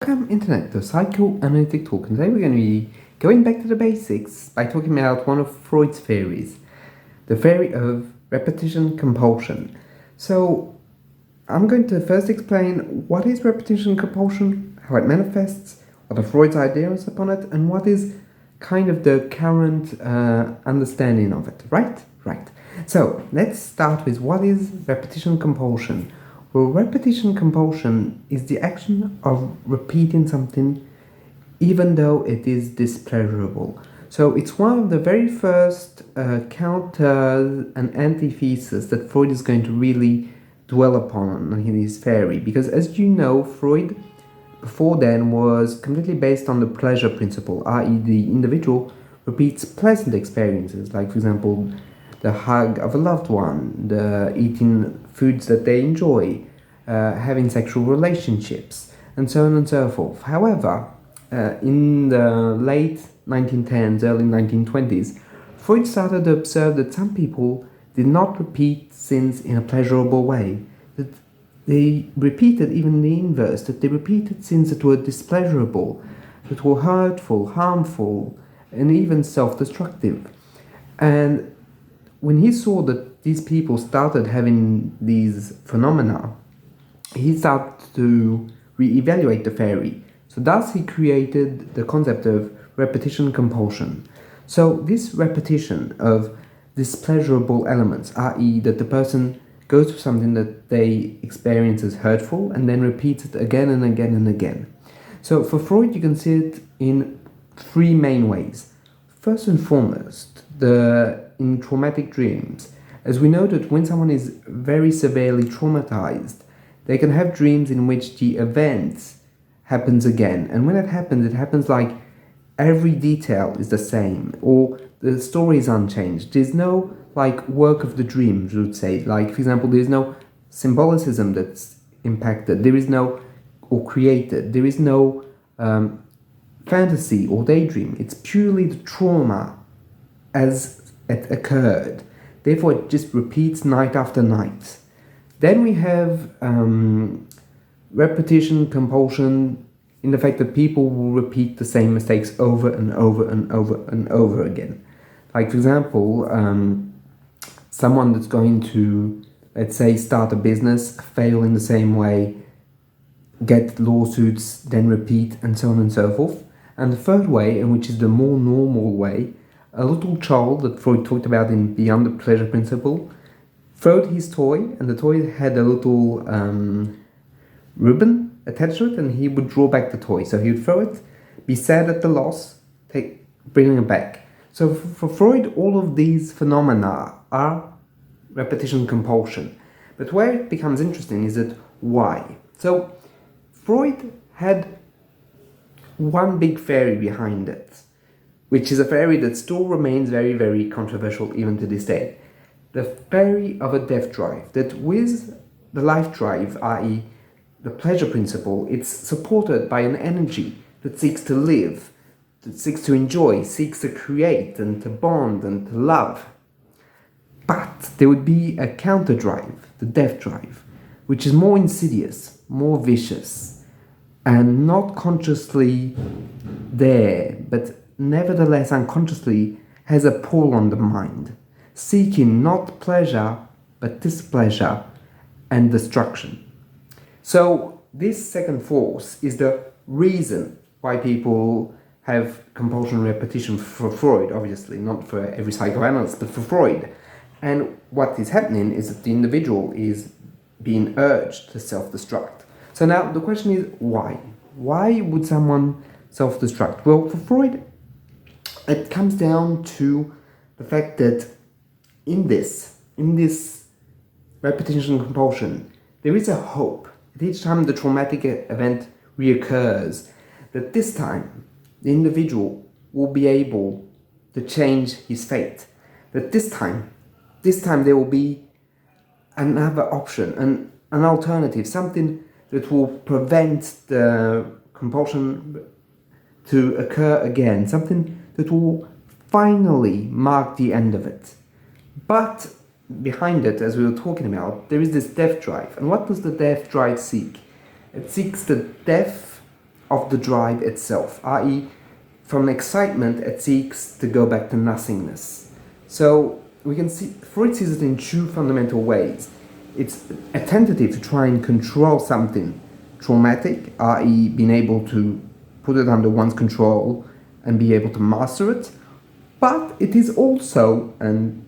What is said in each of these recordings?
Welcome Internet, the psychoanalytic talk, and today we're going to be going back to the basics by talking about one of Freud's theories, the theory of repetition compulsion. So I'm going to first explain what is repetition compulsion, how it manifests, what are Freud's ideas upon it, and what is kind of the current understanding of it, right? Right. So let's start with what is repetition compulsion. Well, repetition compulsion is the action of repeating something even though it is displeasurable. So it's one of the very first counters and antitheses that Freud is going to really dwell upon in his theory. Because as you know, Freud before then was completely based on the pleasure principle, i.e. the individual repeats pleasant experiences, like for example, the hug of a loved one, the eating foods that they enjoy, having sexual relationships, and so on and so forth. However, in the late 1910s, early 1920s, Freud started to observe that some people did not repeat sins in a pleasurable way, that they repeated even the inverse, that they repeated sins that were displeasurable, that were hurtful, harmful, and even self-destructive. And when he saw that these people started having these phenomena, he started to re-evaluate the theory. So thus he created the concept of repetition compulsion. So this repetition of displeasurable elements, i.e. that the person goes through something that they experience as hurtful and then repeats it again and again and again. So for Freud you can see it in three main ways. First and foremost, in traumatic dreams, as we know that when someone is very severely traumatized, they can have dreams in which the event happens again. And when it happens like every detail is the same, or the story is unchanged. There's no like work of the dream, you would say. Like, for example, there's no symbolicism that's impacted. There is no, or created. There is no fantasy or daydream. It's purely the trauma as it occurred. Therefore, it just repeats night after night. Then we have repetition compulsion in the fact that people will repeat the same mistakes over and over and over and over again. Like, for example, someone that's going to, let's say, start a business, fail in the same way, get lawsuits, then repeat, and so on and so forth. And the third way, and which is the more normal way, a little child that Freud talked about in Beyond the Pleasure Principle, throwed his toy, and the toy had a little ribbon attached to it, and he would draw back the toy. So he would throw it, be sad at the loss, bring it back. So for Freud, all of these phenomena are repetition compulsion. But where it becomes interesting is that why? So Freud had one big theory behind it, which is a theory that still remains very, very controversial even to this day. The theory of a death drive, that with the life drive, i.e. the pleasure principle, it's supported by an energy that seeks to live, that seeks to enjoy, seeks to create and to bond and to love. But there would be a counter drive, the death drive, which is more insidious, more vicious, and not consciously there, but nevertheless unconsciously has a pull on the mind, seeking not pleasure, but displeasure and destruction. So this second force is the reason why people have compulsion repetition for Freud, obviously, not for every psychoanalyst, but for Freud. And what is happening is that the individual is being urged to self-destruct. So now the question is, why? Why would someone self-destruct? Well, for Freud, it comes down to the fact that in this repetition compulsion, there is a hope that each time the traumatic event reoccurs, that this time the individual will be able to change his fate. That this time there will be another option, an alternative, something that will prevent the compulsion to occur again, something that will finally mark the end of it. But behind it, as we were talking about, there is this death drive. And what does the death drive seek? It seeks the death of the drive itself, i.e., from excitement it seeks to go back to nothingness. So we can see Freud sees it in two fundamental ways. It's a tentative to try and control something traumatic, i.e., being able to put it under one's control and be able to master it. But it is also, and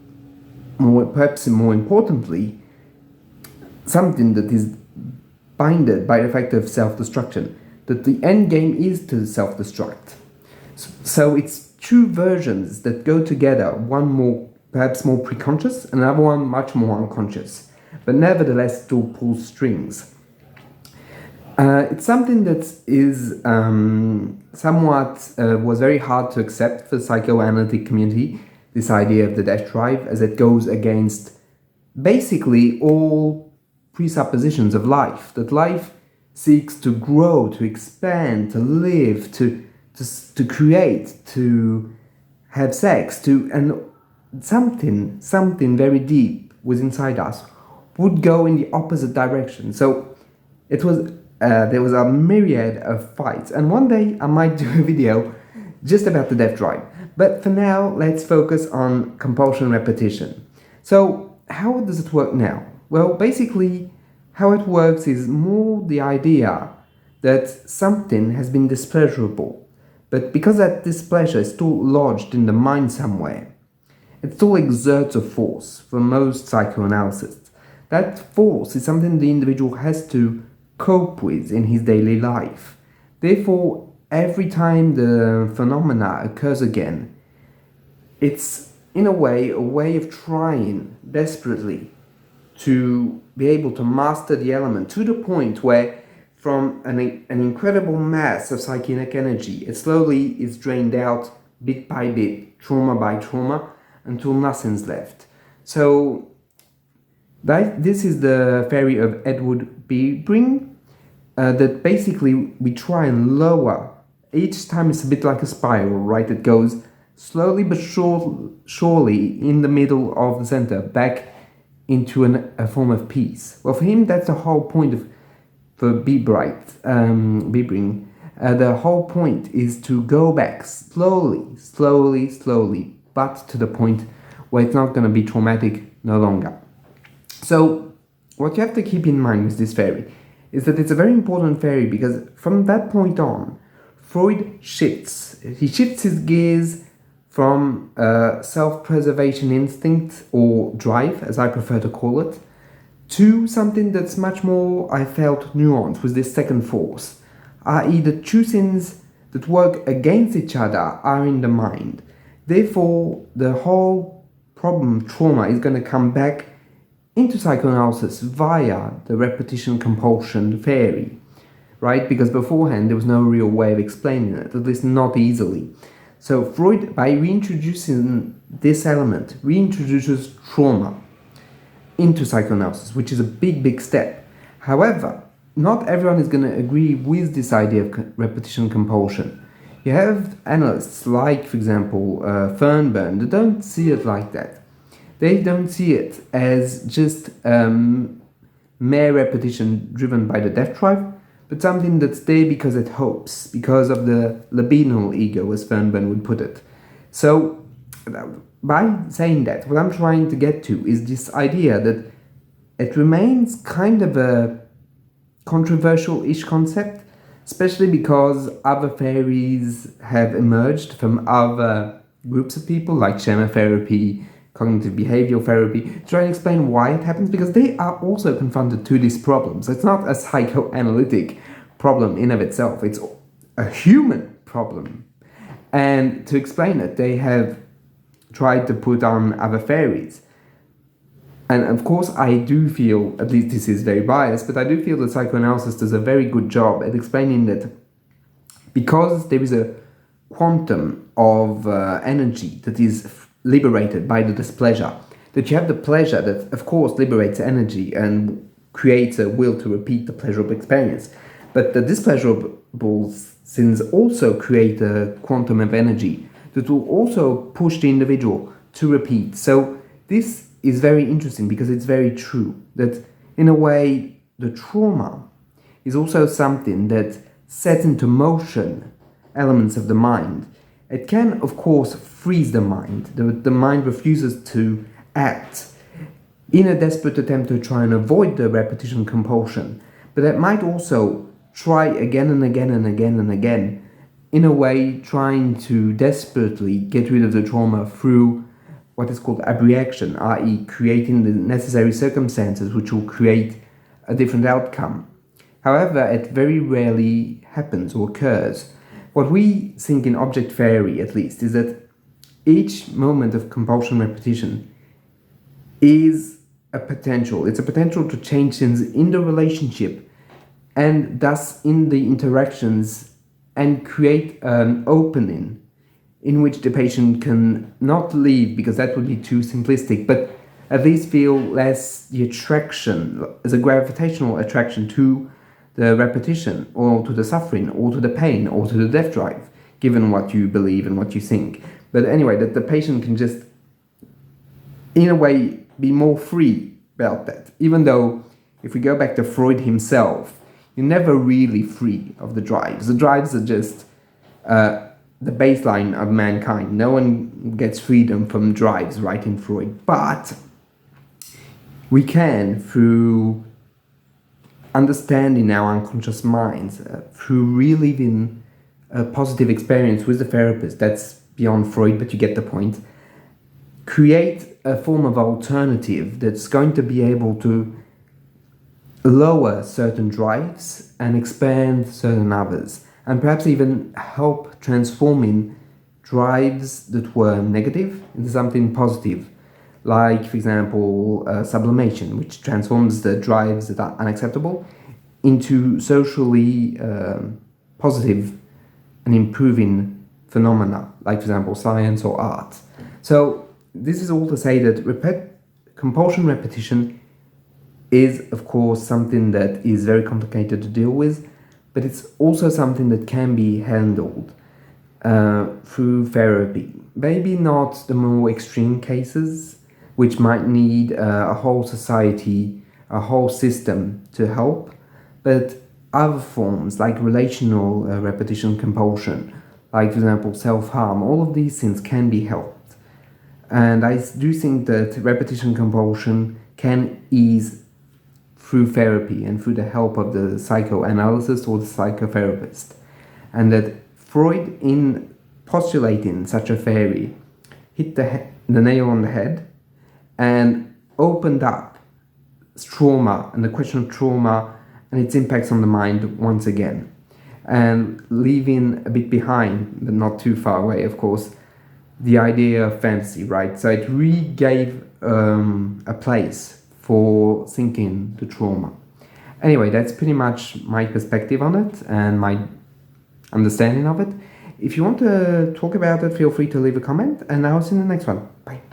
perhaps more importantly, something that is bounded by the fact of self-destruction, that the end game is to self-destruct. So it's two versions that go together, one more, perhaps more preconscious, and another one much more unconscious, but nevertheless still pulls strings. It's something that is somewhat was very hard to accept for the psychoanalytic community, this idea of the death drive, as it goes against basically all presuppositions of life, that life seeks to grow, to expand, to live, to create, to have sex, and something very deep was inside us would go in the opposite direction. So it was there was a myriad of fights, and one day I might do a video just about the death drive. But for now, let's focus on compulsion repetition. So how does it work now? Well, basically, how it works is more the idea that something has been displeasurable, but because that displeasure is still lodged in the mind somewhere, it still exerts a force for most psychoanalysts. That force is something the individual has to cope with in his daily life. Therefore, every time the phenomena occurs again, it's in a way of trying desperately to be able to master the element to the point where from an incredible mass of psychic energy, it slowly is drained out bit by bit, trauma by trauma, until nothing's left. So this is the theory of Edward Bring, that basically we try and lower. Each time it's a bit like a spiral, right? It goes slowly but surely in the middle of the center, back into a form of peace. Well, for him, that's the whole point for Bibring. The whole point is to go back slowly, but to the point where it's not going to be traumatic no longer. So what you have to keep in mind with this theory is that it's a very important theory, because from that point on, Freud shifts. He shifts his gears from self-preservation instinct, or drive, as I prefer to call it, to something that's much more, I felt, nuanced with this second force, i.e. the two things that work against each other are in the mind. Therefore, the whole problem, trauma, is going to come back into psychoanalysis via the repetition compulsion theory, right? Because beforehand there was no real way of explaining it, at least not easily. So Freud, by reintroducing this element, reintroduces trauma into psychoanalysis, which is a big step. However, not everyone is going to agree with this idea of repetition compulsion. You have analysts like, for example, Fernburn, that don't see it like that. They don't see it as just mere repetition driven by the death drive, but something that's there because it hopes, because of the libidinal ego, as Fernburn would put it. So, by saying that, what I'm trying to get to is this idea that it remains kind of a controversial-ish concept, especially because other theories have emerged from other groups of people, like schema therapy, cognitive behavioral therapy, to try and explain why it happens, because they are also confronted to these problems. It's not a psychoanalytic problem in of itself, it's a human problem. And to explain it, they have tried to put on other theories. And of course, I do feel, at least this is very biased, but I do feel that psychoanalysis does a very good job at explaining that because there is a quantum of energy that is liberated by the displeasure, that you have the pleasure that of course liberates energy and creates a will to repeat the pleasurable experience, but the displeasurable sins also create a quantum of energy that will also push the individual to repeat. So this is very interesting because it's very true that in a way the trauma is also something that sets into motion elements of the mind. It can, of course, freeze the mind. The mind refuses to act in a desperate attempt to try and avoid the repetition compulsion. But it might also try again and again and again and again, in a way trying to desperately get rid of the trauma through what is called abreaction, i.e. creating the necessary circumstances which will create a different outcome. However, it very rarely happens or occurs. What we think in object theory, at least, is that each moment of compulsion repetition is a potential. It's a potential to change things in the relationship and thus in the interactions and create an opening in which the patient can not leave, because that would be too simplistic, but at least feel less the attraction, as a gravitational attraction to the repetition, or to the suffering, or to the pain, or to the death drive, given what you believe and what you think. But anyway, that the patient can just, in a way, be more free about that. Even though, if we go back to Freud himself, you're never really free of the drives. The drives are just the baseline of mankind. No one gets freedom from drives, right, in Freud. But we can, through understanding our unconscious minds, through reliving a positive experience with the therapist, that's beyond Freud, but you get the point, create a form of alternative that's going to be able to lower certain drives and expand certain others, and perhaps even help transforming drives that were negative into something positive, like, for example, sublimation, which transforms the drives that are unacceptable into socially positive and improving phenomena, like, for example, science or art. So this is all to say that compulsion repetition is, of course, something that is very complicated to deal with, but it's also something that can be handled through therapy. Maybe not the more extreme cases, which might need a whole society, a whole system to help, but other forms like relational repetition compulsion, like, for example, self-harm, all of these things can be helped. And I do think that repetition compulsion can ease through therapy and through the help of the psychoanalysis or the psychotherapist. And that Freud, in postulating such a theory, hit the nail on the head and opened up trauma and the question of trauma and its impacts on the mind once again. And leaving a bit behind, but not too far away, of course, the idea of fantasy, right? So it re-gave a place for thinking the trauma. Anyway, that's pretty much my perspective on it and my understanding of it. If you want to talk about it, feel free to leave a comment, and I'll see you in the next one. Bye.